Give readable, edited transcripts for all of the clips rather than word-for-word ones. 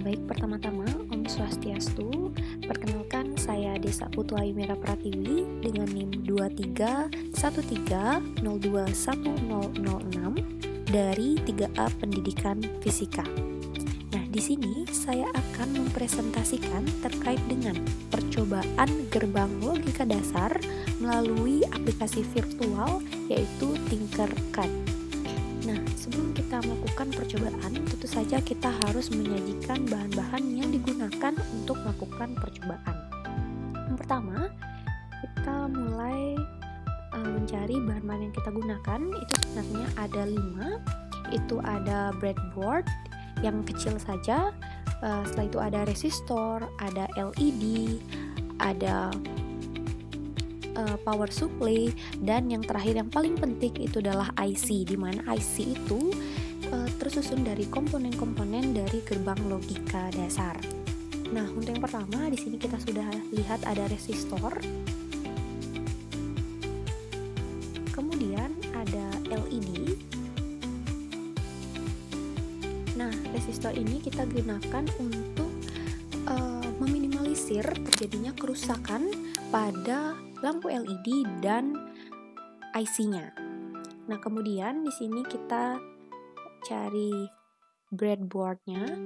Baik, pertama-tama Om Swastiastu. Perkenalkan, saya Desa Putu Ayu Mira Pratiwi dengan NIM 2313021006 dari 3A Pendidikan Fisika. Nah, di sini saya akan mempresentasikan terkait dengan percobaan gerbang logika dasar melalui aplikasi virtual yaitu Tinkercad. Nah, sebelum kita melakukan percobaan, tentu saja kita harus menyajikan bahan-bahan yang digunakan untuk melakukan percobaan. Yang pertama, kita mulai mencari bahan-bahan yang kita gunakan. Itu sebenarnya ada 5. Itu ada breadboard yang kecil saja, setelah itu ada resistor, ada LED, ada power supply, dan yang terakhir yang paling penting itu adalah IC, di mana IC itu tersusun dari komponen-komponen dari gerbang logika dasar. Nah, untuk yang pertama di sini kita sudah lihat ada resistor, kemudian ada LED. Nah, resistor ini kita gunakan untuk meminimalisir terjadinya kerusakan pada lampu LED dan IC-nya. Nah, kemudian di sini kita cari breadboard-nya.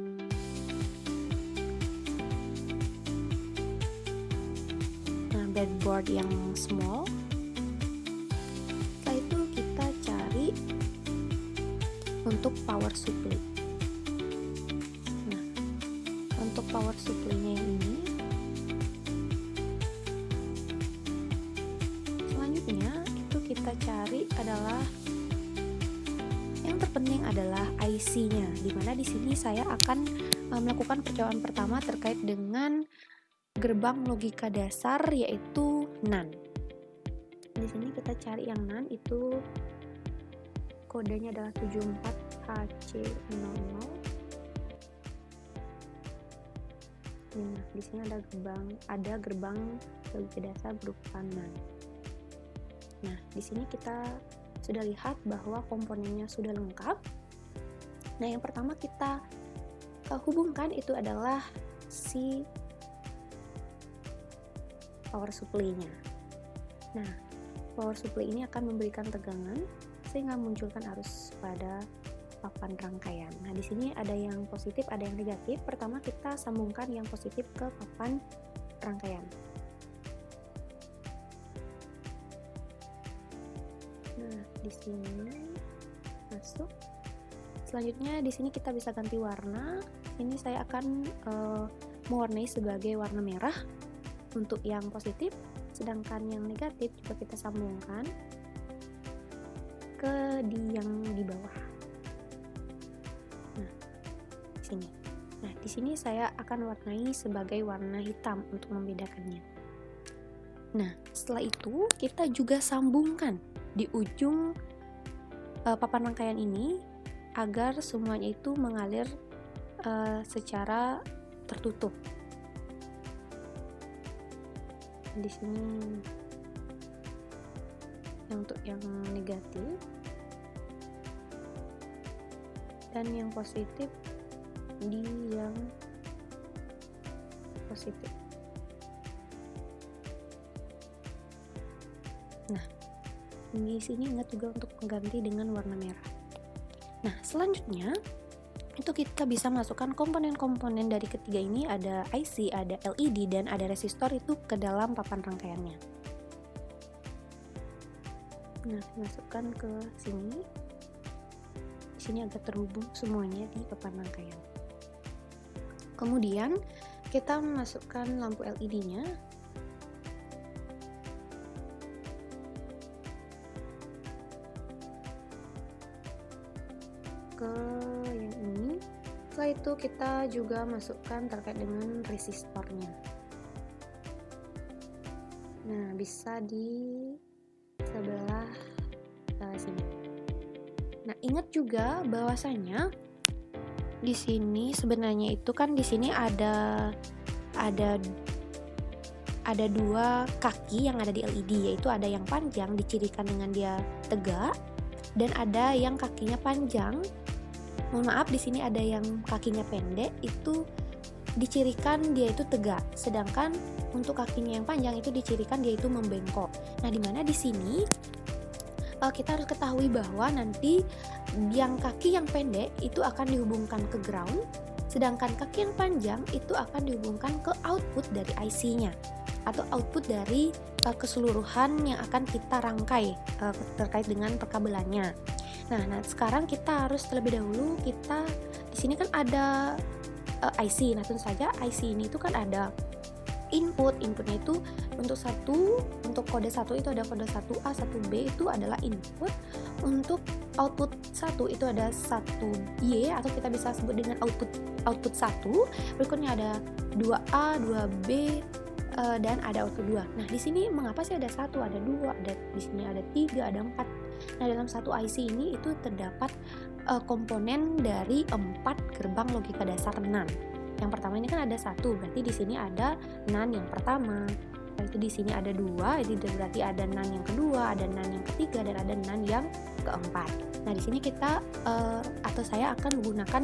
Nah, breadboard yang small. Setelah itu kita cari untuk power supply. Nah, untuk power supply-nya yang ini, itu kita cari adalah yang terpenting adalah IC-nya, dimana di sini saya akan melakukan percobaan pertama terkait dengan gerbang logika dasar yaitu NaN. Di sini kita cari yang NaN, itu kodenya adalah 74HC00. Nah, di sini ada gerbang logika dasar berupa NaN. Nah, di sini kita sudah lihat bahwa komponennya sudah lengkap. Nah, yang pertama kita hubungkan itu adalah si power supply-nya. Nah, power supply ini akan memberikan tegangan sehingga munculkan arus pada papan rangkaian. Nah, di sini ada yang positif, ada yang negatif. Pertama kita sambungkan yang positif ke papan rangkaian. Nah, di sini masuk. Selanjutnya di sini kita bisa ganti warna. Ini saya akan mewarnai sebagai warna merah untuk yang positif, sedangkan yang negatif juga kita sambungkan ke yang di bawah. Nah, di sini. Nah, di sini saya akan warnai sebagai warna hitam untuk membedakannya. Nah, setelah itu kita juga sambungkan di ujung papan rangkaian ini agar semuanya itu mengalir secara tertutup. Di sini untuk yang negatif dan yang positif di yang positif. Nah, di sini ingat juga untuk mengganti dengan warna merah. Nah, selanjutnya itu kita bisa masukkan komponen-komponen dari ketiga ini, ada IC, ada LED, dan ada resistor itu ke dalam papan rangkaiannya. Nah, masukkan ke sini. Di sini agak terhubung semuanya di papan rangkaian. Kemudian kita memasukkan lampu LED-nya. Ke yang ini. Setelah itu kita juga masukkan terkait dengan resistornya. Nah, bisa di sebelah sini. Nah, ingat juga bahwasanya di sini sebenarnya itu kan di sini ada 2 kaki yang ada di LED, yaitu ada yang panjang dicirikan dengan dia tegak, dan ada yang kakinya panjang mohon maaf di sini ada yang kakinya pendek, itu dicirikan dia itu tegak, sedangkan untuk kakinya yang panjang itu dicirikan dia itu membengkok. Nah, dimana di sini kita harus ketahui bahwa nanti yang kaki yang pendek itu akan dihubungkan ke ground, sedangkan kaki yang panjang itu akan dihubungkan ke output dari IC-nya atau output dari keseluruhan yang akan kita rangkai terkait dengan perkabelannya. Nah, sekarang kita harus terlebih dahulu kita di sini kan ada IC. Nah, tentu saja IC ini itu kan ada inputnya itu untuk kode 1 itu ada kode 1A, 1B itu adalah input. Untuk output 1 itu ada 1Y atau kita bisa sebut dengan output 1. Berikutnya ada 2A, 2B dan ada output 2. Nah, di sini mengapa sih ada 1, ada 2, ada di sini ada 3, ada 4. Nah, dalam satu IC ini itu terdapat komponen dari 4 gerbang logika dasar NAND. Yang pertama ini kan ada 1, berarti di sini ada NAND yang pertama. Lalu itu di sini ada 2, itu berarti ada NAND yang kedua, ada NAND yang ketiga, dan ada NAND yang keempat. Nah, di sini kita atau saya akan menggunakan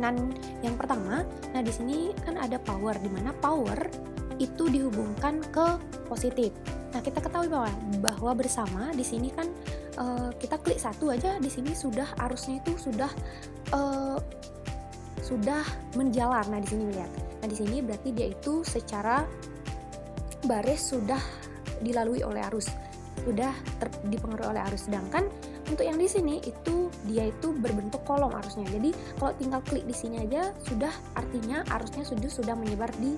NAND yang pertama. Nah, di sini kan ada power, di mana power itu dihubungkan ke positif. Nah, kita ketahui bahwa bersama di sini kan kita klik 1 aja, di sini sudah arusnya itu sudah menjalar. Nah, di sini lihat. Nah, di sini berarti dia itu secara baris sudah dilalui oleh arus, sudah dipengaruhi oleh arus. Sedangkan untuk yang di sini itu dia itu berbentuk kolom arusnya. Jadi kalau tinggal klik di sini aja sudah, artinya arusnya sudah menyebar di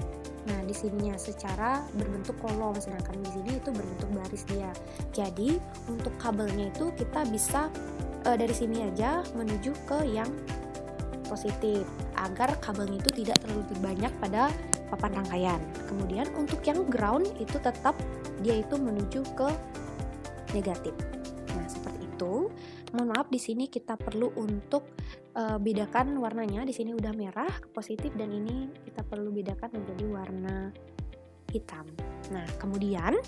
sininya secara berbentuk kolom, sedangkan di sini itu berbentuk baris dia. Jadi untuk kabelnya itu kita bisa dari sini aja menuju ke yang positif agar kabelnya itu tidak terlalu banyak pada papan rangkaian. Kemudian untuk yang ground itu tetap dia itu menuju ke negatif. Nah, seperti itu. Mohon maaf di sini kita perlu untuk bedakan warnanya. Di sini udah merah ke positif dan ini kita perlu bedakan menjadi warna hitam. Nah, kemudian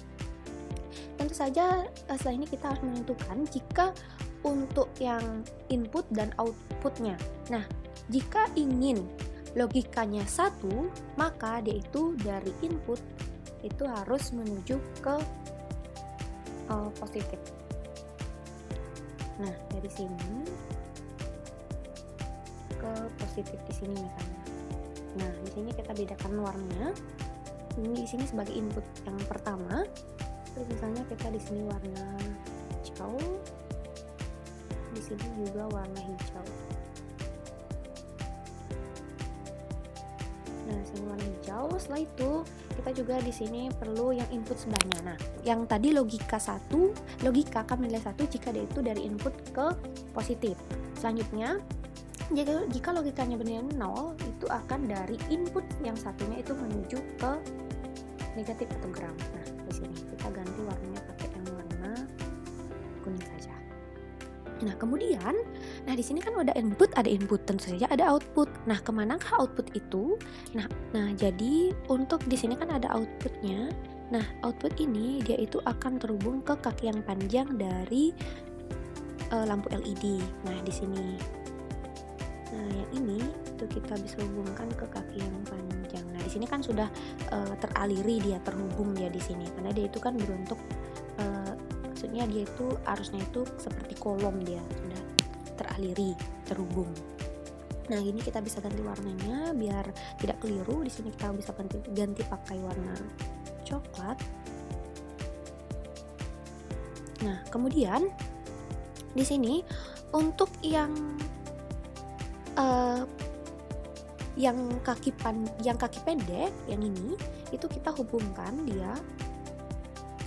tentu saja setelah ini kita harus menentukan jika untuk yang input dan outputnya. Nah, jika ingin logikanya 1, maka dia itu dari input itu harus menuju ke positif. Nah, dari sini ke positif di sini misalnya. Nah, di sini kita bedakan warnanya. Ini di sini sebagai input yang pertama. Terus misalnya kita di sini warna hijau. Di sini juga warna hijau. Nah, sini warna hijau. Setelah itu kita juga di sini perlu yang input sebelahnya. Nah, yang tadi logika akan menilai 1 jika dia itu dari input ke positif. Selanjutnya, jika logikanya benar 0, itu akan dari input yang satunya itu menuju ke negatif atau ground. Nah, di sini kita ganti warnanya pakai yang warna kuning saja. Nah, kemudian, di sini kan ada input, tentu saja ada output. Nah, kemanakah output itu? Nah, jadi untuk di sini kan ada outputnya. Nah, output ini dia itu akan terhubung ke kaki yang panjang dari lampu LED. Nah, di sini. Nah, yang ini itu kita bisa hubungkan ke kaki yang panjang. Nah, di sini kan sudah teraliri dia, terhubung dia di sini. Karena dia itu kan berbentuk maksudnya dia itu arusnya itu seperti kolom, dia sudah teraliri, terhubung. Nah, ini kita bisa ganti warnanya biar tidak keliru. Di sini kita bisa ganti pakai warna coklat. Nah, kemudian di sini untuk yang kaki pendek yang ini itu kita hubungkan dia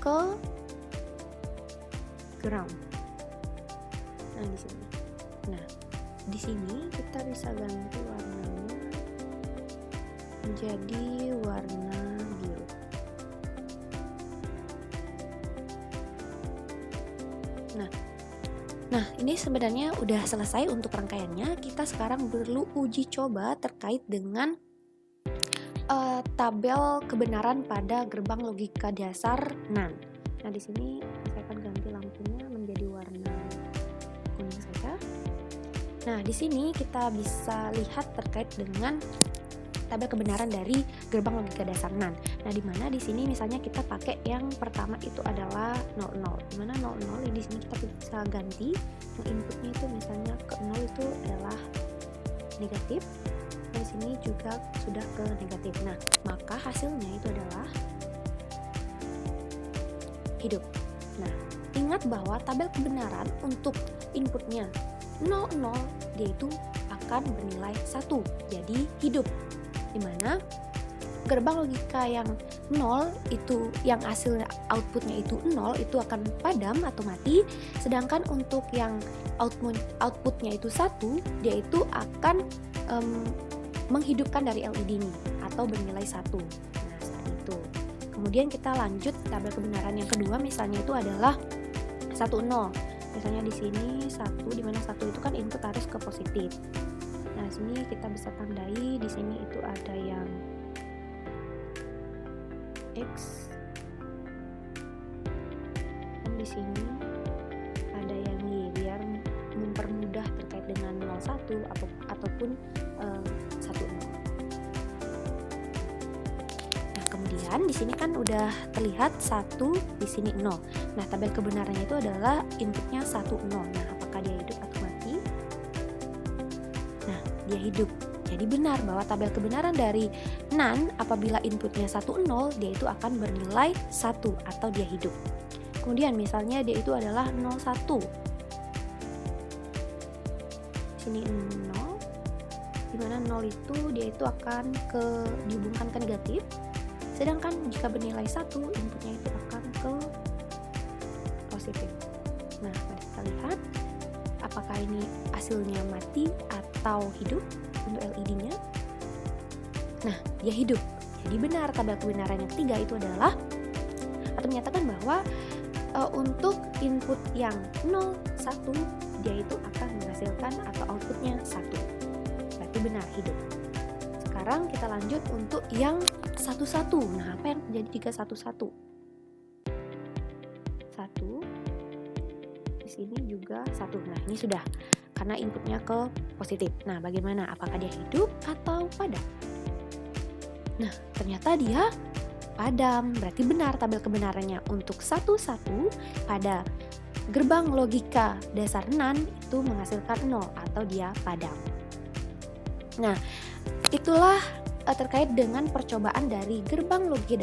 ke ground. Nah, di sini. Nah, di sini kita bisa ganti warnanya menjadi warna biru. Nah, ini sebenarnya udah selesai untuk rangkaiannya. Kita sekarang perlu uji coba terkait dengan tabel kebenaran pada gerbang logika dasar NAND. Nah, di sini saya akan ganti lampunya menjadi warna kuning saja. Nah, di sini kita bisa lihat terkait dengan tabel kebenaran dari gerbang logika dasar NaN. Nah, di mana di sini misalnya kita pakai yang pertama itu adalah 00. Di mana 00 di sini kita bisa ganti yang inputnya itu misalnya ke 0 itu adalah negatif. Di sini juga sudah ke negatif. Nah, maka hasilnya itu adalah hidup. Nah, ingat bahwa tabel kebenaran untuk inputnya 00 dia itu akan bernilai 1, jadi hidup. Dimana gerbang logika yang 0 itu yang hasilnya outputnya itu 0 itu akan padam atau mati, sedangkan untuk yang outputnya itu 1 dia itu akan menghidupkan dari LED ini atau bernilai 1. Nah, seperti itu. Kemudian kita lanjut tabel kebenaran yang kedua, misalnya itu adalah 10. Misalnya di sini 1, di mana 1 itu kan input harus ke positif. Nah, sini kita bisa tandai di sini itu ada yang X, dan di sini ada yang Y biar mempermudah terkait dengan 01 ataupun 10. Nah, kemudian di sini kan udah terlihat 1, di sini 0. Nah, tabel kebenarannya itu adalah inputnya 1, 0. Nah, apakah dia hidup atau mati? Nah, dia hidup. Jadi benar bahwa tabel kebenaran dari NaN apabila inputnya 1, 0, dia itu akan bernilai 1 atau dia hidup. Kemudian misalnya dia itu adalah 01. Sini 0, dimana 0 itu dia itu akan dihubungkan ke negatif. Sedangkan jika bernilai 1, inputnya itu akan ke positif. Nah, mari kita lihat apakah ini hasilnya mati atau hidup untuk LED-nya. Nah, dia hidup. Jadi benar tabel kebenaran yang ketiga itu adalah atau menyatakan bahwa untuk input yang 0, 1 dia itu akan menghasilkan atau outputnya 1. Berarti benar hidup. Sekarang kita lanjut untuk yang 11. Nah, apa yang terjadi jika 11? 1 di sini juga 1. Nah, ini sudah karena inputnya ke positif. Nah, bagaimana? Apakah dia hidup atau padam? Nah, ternyata dia padam. Berarti benar tabel kebenarannya untuk 11 pada gerbang logika dasar NaN itu menghasilkan 0 atau dia padam. Nah, itulah terkait dengan percobaan dari gerbang logika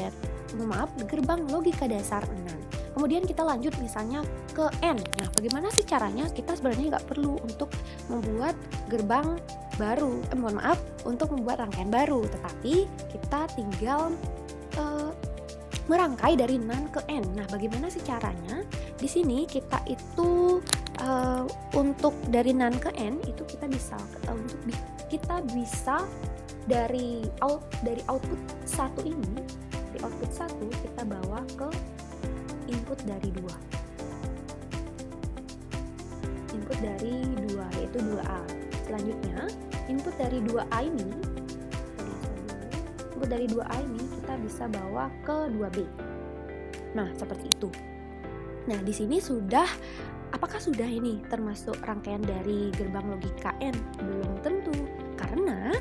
dasar NaN. Kemudian kita lanjut misalnya ke N. Nah, bagaimana sih caranya? Kita sebenarnya nggak perlu untuk membuat gerbang baru, untuk membuat rangkaian baru, tetapi kita tinggal merangkai dari NaN ke N. Nah, bagaimana sih caranya? Di sini kita itu untuk dari NaN ke N itu kita bisa dari output 1 ini, dari output 1 kita bawa ke input dari 2. Input dari 2 yaitu 2A. Selanjutnya, input dari 2A ini kita bisa bawa ke 2B. Nah, seperti itu. Nah, di sini apakah sudah ini termasuk rangkaian dari gerbang logika N? Belum tentu, karena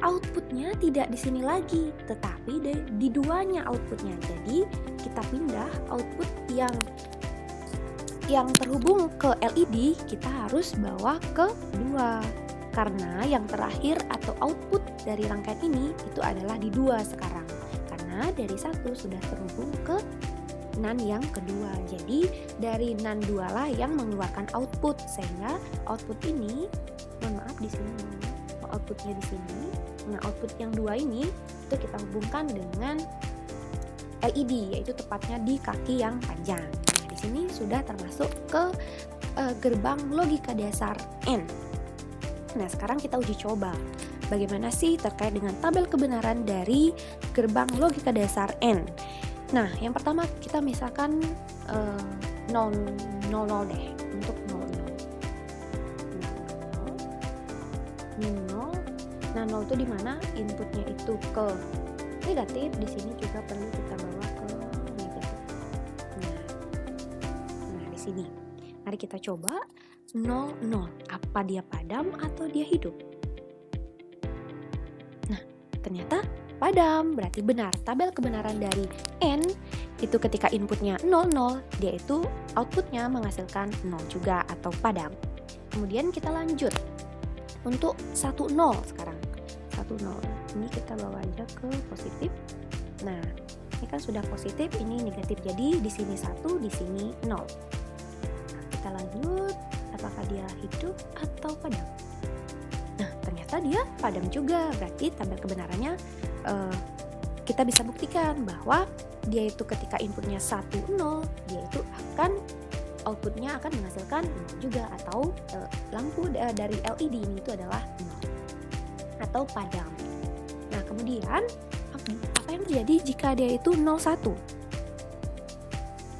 outputnya tidak di sini lagi, tetapi di duanya outputnya. Jadi kita pindah output yang terhubung ke LED, kita harus bawa ke 2. Karena yang terakhir atau output dari rangkaian ini itu adalah di 2 sekarang. Karena dari 1 sudah terhubung ke NaN yang kedua. Jadi dari NaN 2 lah yang mengeluarkan output, sehingga output ini, di sini outputnya di sini. Nah, output yang 2 ini itu kita hubungkan dengan LED, yaitu tepatnya di kaki yang panjang. Nah, di sini sudah termasuk ke gerbang logika dasar N. Nah, sekarang kita uji coba bagaimana sih terkait dengan tabel kebenaran dari gerbang logika dasar N. Nah, yang pertama kita misalkan 00 deh, untuk 00. Ini 0. Nah, 0 itu dimana inputnya itu ke negatif, di sini juga perlu kita bawa ke negatif. Nah, di sini. Mari kita coba 00. Apa dia padam? padam atau dia hidup? Nah, ternyata padam, berarti benar. Tabel kebenaran dari N itu ketika inputnya 00, dia itu outputnya menghasilkan 0 juga atau padam. Kemudian kita lanjut untuk 10 sekarang. 10. Ini kita bawa aja ke positif. Nah, ini kan sudah positif, ini negatif. Jadi di sini 1, di sini 0. Nah, kita lanjut, apakah dia hidup atau padam? Nah, ternyata dia padam juga. Berarti tabel kebenarannya kita bisa buktikan bahwa dia itu ketika inputnya 10, dia itu akan outputnya akan menghasilkan 0 juga, atau lampu dari LED ini itu adalah 0 atau padam. Nah, kemudian apa yang terjadi jika dia itu 01?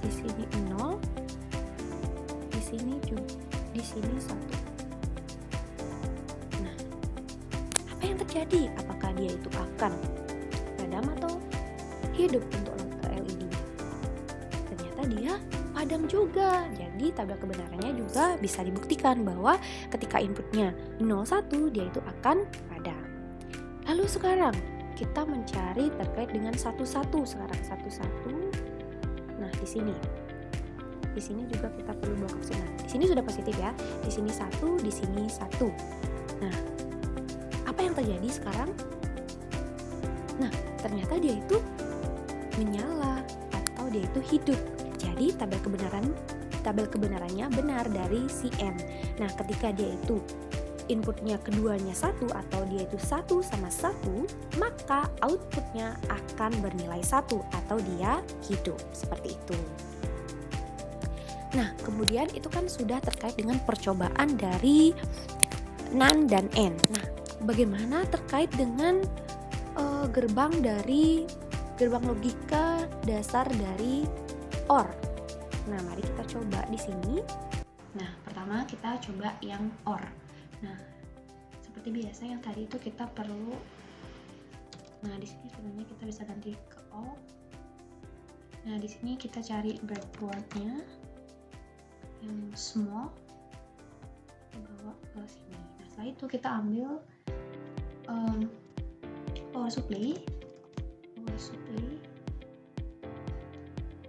Di sini 0, di sini juga, di sini 1. Nah, apa yang terjadi? Apakah dia itu akan padam atau hidup untuk LED? Ternyata dia padam juga. Jadi tabel kebenarannya juga bisa dibuktikan bahwa ketika inputnya 01, dia itu akan padam. Lalu sekarang kita mencari terkait dengan 11 sekarang. 11. Nah, di sini juga kita perlu bawa ke sini. Di sini sudah positif ya. Di sini 1, di sini 1. Nah, apa yang terjadi sekarang? Nah, ternyata dia itu menyala atau dia itu hidup. Jadi tabel kebenarannya benar dari si N. Nah, ketika dia itu inputnya keduanya 1 atau dia itu 1 sama 1, maka outputnya akan bernilai 1 atau dia hidup. Seperti itu. Nah, kemudian itu kan sudah terkait dengan percobaan dari NaN dan N. Nah, bagaimana terkait dengan gerbang logika dasar dari OR? Nah, mari kita coba di sini. Nah, pertama kita coba yang OR. Nah, seperti biasa yang tadi itu kita perlu, nah di sini sebenarnya kita bisa ganti ke O. Nah, di sini kita cari breadboardnya yang small, kita bawa ke sini. Nah, setelah itu kita ambil power supply,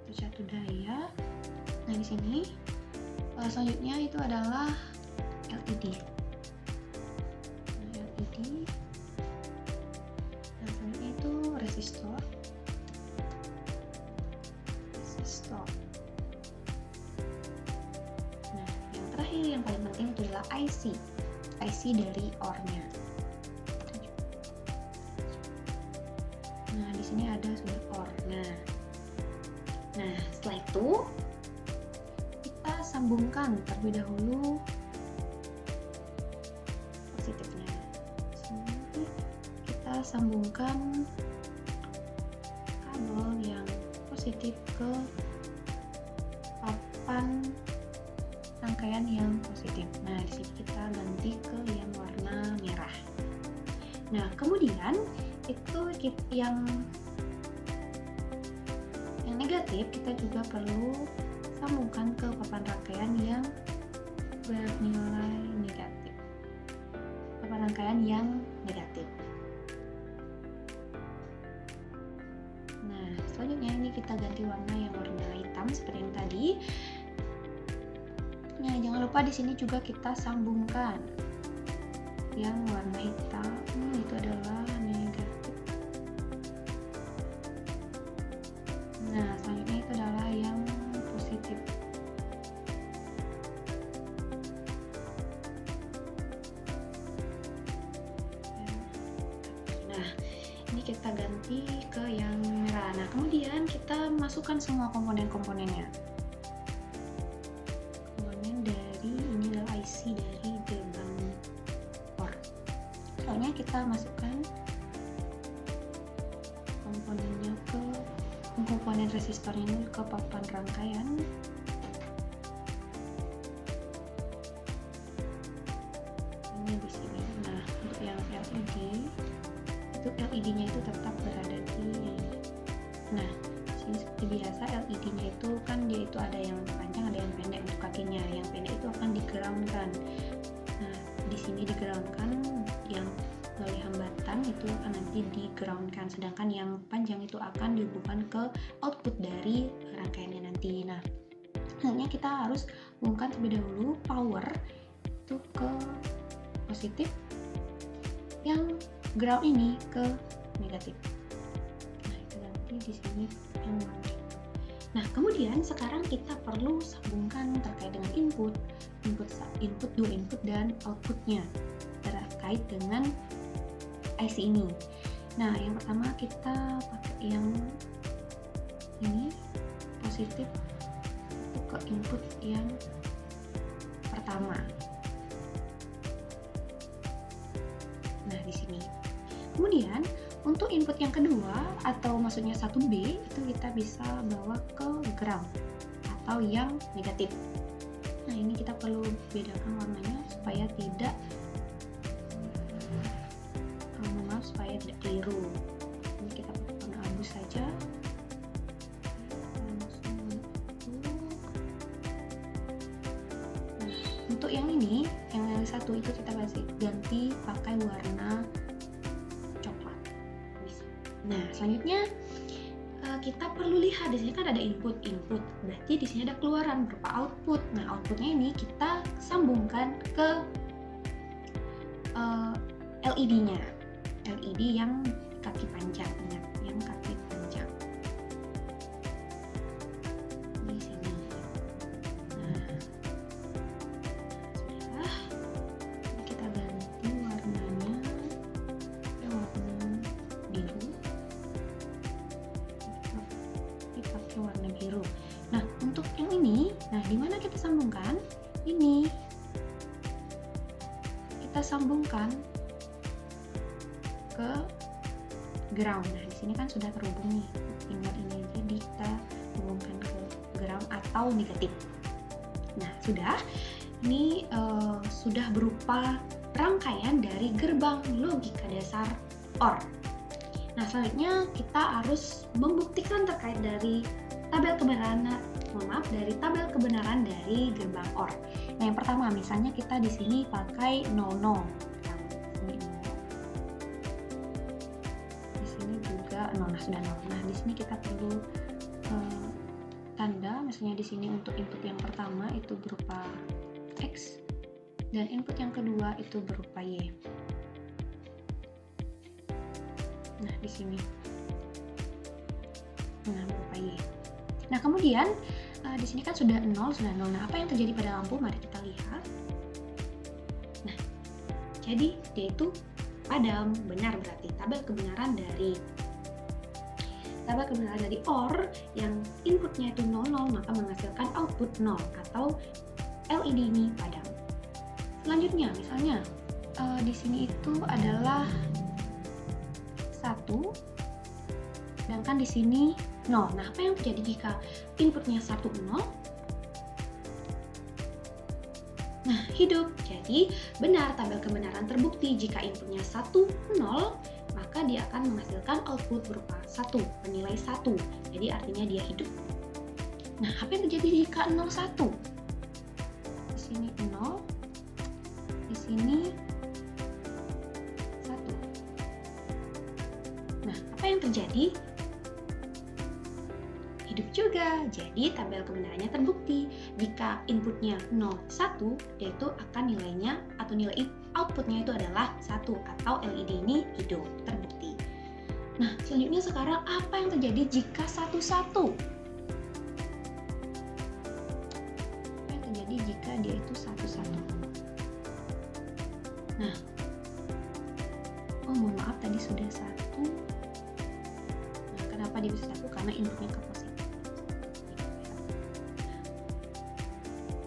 itu satu daya. Nah, di sini selanjutnya itu adalah LED. Nah, selanjutnya itu resistor. Nah, yang terakhir yang paling penting itu adalah IC dari OR-nya. Nah, di sini ada sudah OR. Nah, setelah itu kita sambungkan terlebih dahulu positifnya. Sini kita sambungkan kabel yang positif ke papan rangkaian yang positif. Nah, di sini kita ganti ke yang warna merah. Nah, kemudian itu yang negatif kita juga perlu sambungkan ke papan rangkaian yang bernilai negatif. Papan rangkaian yang negatif. Nah, selanjutnya ini kita ganti warna yang warna hitam seperti yang tadi. Nah, jangan lupa di sini juga kita sambungkan yang warna hitam, itu adalah negatif. Nah, selanjutnya itu adalah yang positif. Nah, ini kita ganti ke yang merah. Nah, kemudian kita masukkan semua komponen-komponennya. Komponen dari ini adalah IC dari gerbang OR. Soalnya kita masukkan komponennya ke komponen resistor ini ke papan rangkaian. Ini di sini. Nah, untuk yang LED itu LED-nya itu tetap berada di. Nah, sini seperti biasa LED-nya itu kan dia itu ada yang panjang, ada yang pendek untuk kakinya. Yang pendek itu akan di-ground-kan. Nah, di sini di-groundkan, yang oleh hambatan itu akan nanti di-groundkan, sedangkan yang panjang itu akan dihubungkan ke output dari rangkaiannya nanti. Nah, selanjutnya kita harus hubungkan terlebih dahulu power itu ke positif, yang ground ini ke negatif. Nah, itu nanti di sini yang mana. Nah, kemudian sekarang kita perlu sambungkan terkait dengan input dua input dan outputnya terkait dengan IC ini. Nah, yang pertama kita pakai yang ini positif itu ke input yang pertama. Nah, di sini. Kemudian untuk input yang kedua atau maksudnya 1B itu kita bisa bawa ke ground atau yang negatif. Nah, ini kita perlu bedakan warnanya supaya tidak keliru. Ini kita pakai warna abu saja. Nah, untuk yang ini, yang satu itu kita ganti pakai warna coklat. Nah, selanjutnya kita perlu lihat di sini kan ada input, berarti di sini ada keluaran berupa output. Nah, outputnya ini kita sambungkan ke LED-nya, LED yang kaki panjang, yang kaki panjang di sini. Nah, sudah, kita ganti warnanya ke warna biru. Pakai warna biru. Nah, untuk yang ini, nah di mana kita sambungkan? Ini kita sambungkan ke ground. Nah, di sini kan sudah terhubung nih. Tinggal ini jadi kita hubungkan ke ground atau negatif. Nah, sudah. Ini sudah berupa rangkaian dari gerbang logika dasar OR. Nah, selanjutnya kita harus membuktikan terkait dari tabel kebenaran dari gerbang OR. Nah, yang pertama misalnya kita di sini pakai 00. Di sini juga 0, nah sudah 0. Nah, di sini kita perlu tanda, misalnya di sini untuk input yang pertama itu berupa X dan input yang kedua itu berupa Y. Nah, di sini. Nah, berupa Y. Nah, kemudian di sini kan sudah 0. Nah, apa yang terjadi pada lampu? Mari kita lihat. Nah, jadi dia itu padam, benar, berarti tabel kebenaran dari OR yang inputnya itu 00 maka menghasilkan output 0 atau LED ini padam. Selanjutnya, misalnya di sini itu adalah 1, sedangkan di sini 0. Nah, apa yang terjadi jika inputnya 1, 0? Nah, hidup. Jadi, benar, tabel kebenaran terbukti jika inputnya 1, 0, maka dia akan menghasilkan output berupa 1, bernilai 1. Jadi, artinya dia hidup. Nah, apa yang terjadi jika 0, 1? Di sini 0, di sini 1. Nah, apa yang terjadi? Hidup juga. Jadi tabel kebenarannya terbukti. Jika inputnya 0, 1, yaitu akan nilainya atau nilai outputnya itu adalah 1 atau LED ini hidup, terbukti. Nah, selanjutnya sekarang apa yang terjadi jika 1, 1? Apa yang terjadi jika dia itu 1, 1? Nah, mohon maaf tadi sudah 1. Nah, kenapa dia bisa 1? Karena inputnya ke positif.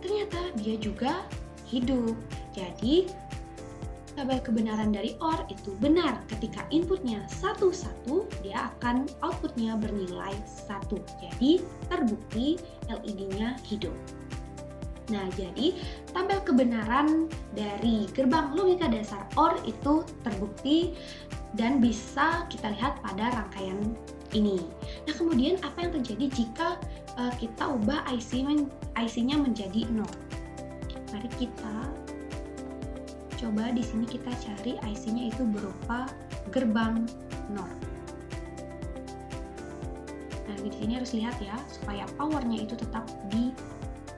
Ternyata dia juga hidup. Jadi tabel kebenaran dari OR itu benar. Ketika inputnya 1, 1, dia akan outputnya bernilai 1. Jadi terbukti LED-nya hidup. Nah, jadi tabel kebenaran dari gerbang logika dasar OR itu terbukti dan bisa kita lihat pada rangkaian ini. Nah, kemudian apa yang terjadi jika kita ubah IC-nya menjadi 0? Mari kita coba di sini kita cari IC-nya itu berupa gerbang NOR. Nah, di sini harus lihat ya, supaya powernya itu tetap di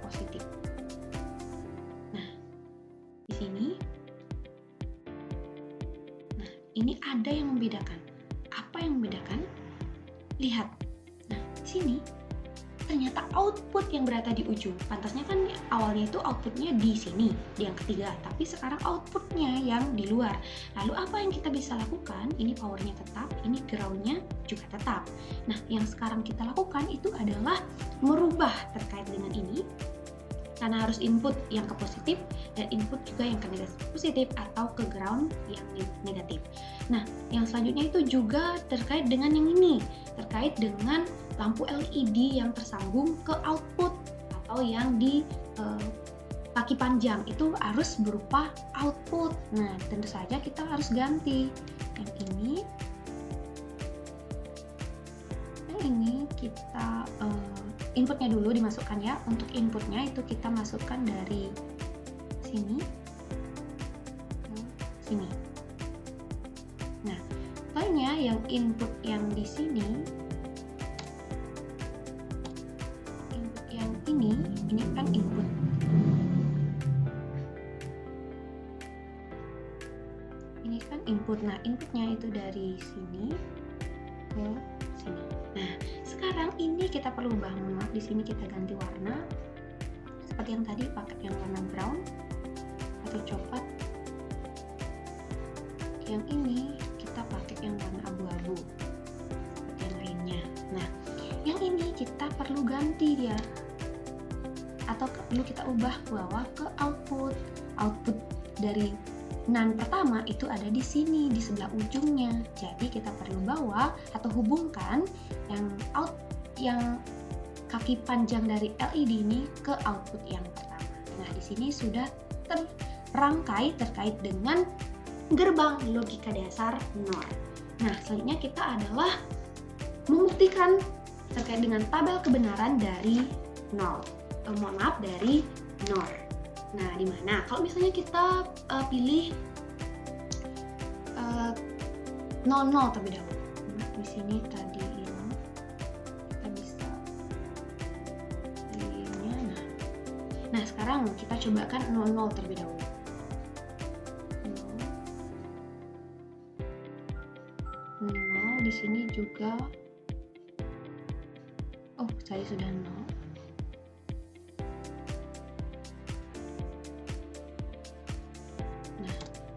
positif. Nah, di sini, nah ini ada yang membedakan. Apa yang membedakan? Lihat. Nah, di sini ternyata output yang berada di ujung. Pantasnya kan awalnya itu outputnya di sini, di yang ketiga, tapi sekarang outputnya yang di luar. Lalu apa yang kita bisa lakukan? Ini powernya tetap, ini groundnya juga tetap. Nah, yang sekarang kita lakukan itu adalah merubah terkait dengan ini, karena harus input yang ke positif dan input juga yang ke positif atau ke ground yang negatif. Nah, yang selanjutnya itu juga terkait dengan yang ini, terkait dengan lampu LED yang tersambung ke output atau yang di kaki panjang itu harus berupa output. Nah, tentu saja kita harus ganti yang ini. Yang ini kita inputnya dulu dimasukkan ya. Untuk inputnya itu kita masukkan dari sini ke sini. Nah, soalnya yang input yang di sini, input yang ini kan input. Ini kan input. Nah, inputnya itu dari sini ke sini. Nah, sekarang ini kita perlu ubah. Maaf, di sini kita ganti warna. Seperti yang tadi pakai yang warna brown atau coklat. Yang ini kita pakai yang warna abu-abu seperti yang lainnya. Nah, yang ini kita perlu ganti dia, atau perlu kita ubah bahwa ke output dari NAND pertama itu ada di sini di sebelah ujungnya. Jadi kita perlu bawa atau hubungkan yang kaki panjang dari LED ini ke output yang pertama. Nah, di sini sudah terrangkai terkait dengan gerbang logika dasar NOR. Nah, selanjutnya kita adalah membuktikan terkait dengan tabel kebenaran dari dari NOR. Nah, di mana? Kalau misalnya kita pilih 00 terlebih dahulu. Di sini tadi ini kita bisa pilihnya. Nah, sekarang kita cobakan 00 terlebih dahulu. 0 di sini juga. Oh, saya sudah 0.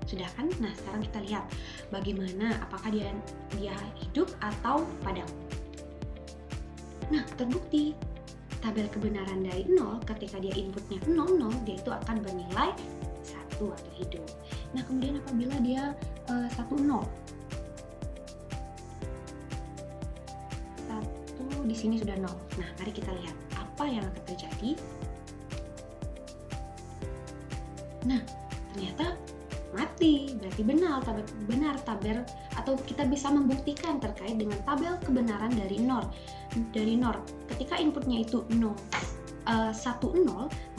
Sudah kan? Nah, sekarang kita lihat bagaimana, apakah dia hidup atau padam. Nah, terbukti tabel kebenaran dari 0 ketika dia inputnya 00, dia itu akan bernilai 1 atau hidup. Nah, kemudian apabila dia 10, 1 di sini sudah 0. Nah, mari kita lihat apa yang akan terjadi. Nah, ternyata mati, berarti benar tabel, atau kita bisa membuktikan terkait dengan tabel kebenaran dari NOR. Ketika inputnya itu 10,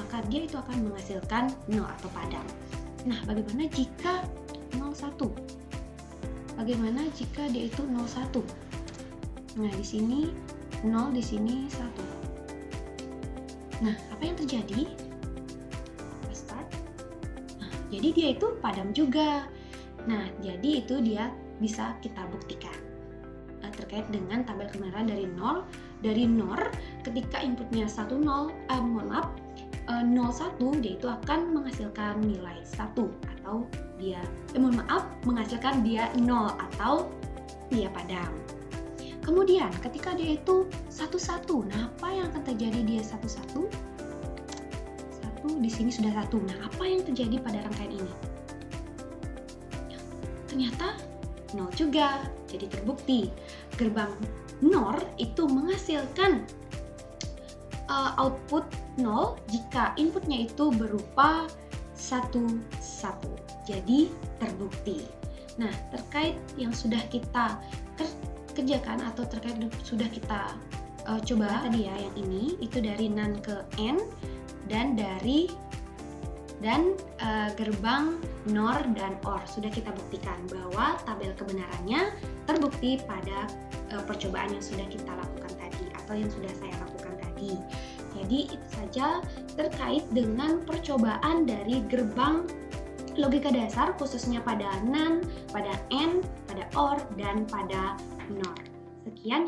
maka dia itu akan menghasilkan 0 atau padam. Nah, bagaimana jika 01? Bagaimana jika dia itu 01? Nah, di sini 0, di sini 1. Nah, apa yang terjadi? Jadi dia itu padam juga. Nah, jadi itu dia bisa kita buktikan terkait dengan tabel kebenaran dari NOR. Dari NOR, ketika inputnya 01, dia itu akan menghasilkan nilai 1 atau dia menghasilkan dia 0 atau dia padam. Kemudian ketika dia itu 11, nah apa yang akan terjadi dia 11? Di sini sudah 1. Nah, apa yang terjadi pada rangkaian ini? Ternyata 0 juga. Jadi terbukti gerbang NOR itu menghasilkan output 0 jika inputnya itu berupa 1. Jadi terbukti. Nah, terkait yang sudah kita kerjakan atau terkait sudah kita coba tadi ya, yang ini itu dari NaN ke N dan dari dan gerbang NOR dan OR. Sudah kita buktikan bahwa tabel kebenarannya terbukti pada percobaan yang sudah kita lakukan tadi atau yang sudah saya lakukan tadi. Jadi itu saja terkait dengan percobaan dari gerbang logika dasar, khususnya pada NaN, pada AND, pada OR, dan pada NOR. Sekian yang